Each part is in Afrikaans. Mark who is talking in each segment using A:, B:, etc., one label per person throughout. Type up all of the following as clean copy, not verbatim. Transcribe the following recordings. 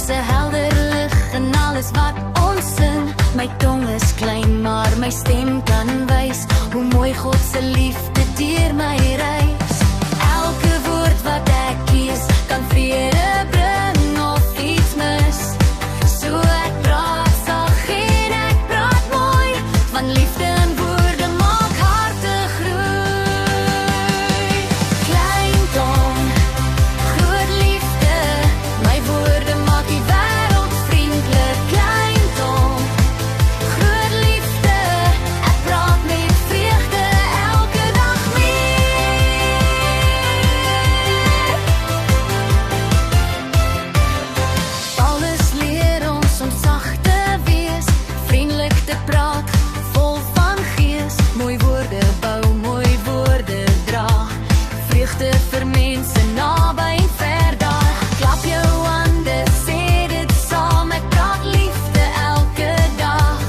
A: 'n helder lig in alles wat ons sing. My tong is klein, maar my stem kan wys hoe mooi God se liefde deur my reis. Elke woord wat ek kies kan vrede bring of iets mis. So ek praat sag en ek praat mooi, van liefde en woorde maak harte groei. Klein tong, groot liefde, my woorde maak die wêreld vriendelik. Klein tong, groot liefde, ek praat met vreugde elke dag meer. Paulus leer ons om sag te wees, vriendelik te praat, vol van gees. Mooi woorde bou, mooi woorde dra, vreugde vir mense naby en ver daar. Klap jou hande, sê dit saam, ek praat liefde elke dag.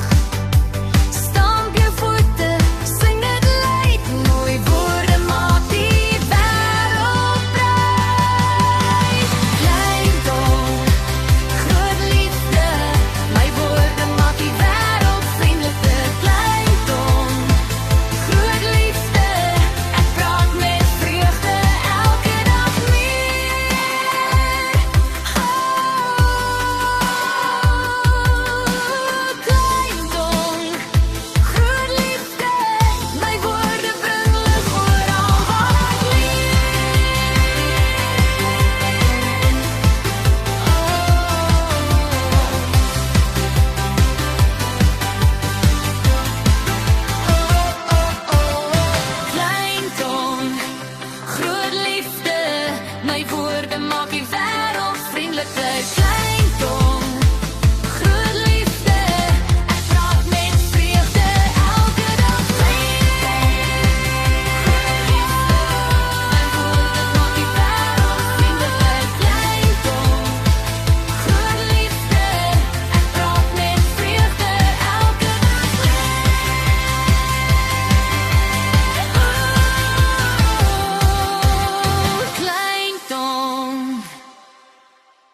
A: Stamp jou voete, sing dit luid, mooi woorde maak die wêreld bruis. Klein tong, groot liefde, my woorde maak die wêreld vriendelik. Klein tong, groot liefde, ek praat met vreugde elke dag meer. Klein tong, groot liefde, my woorde bring lig oral waar ek Klein tong, groot liefde, my woorde maak die wêreld vriendelik.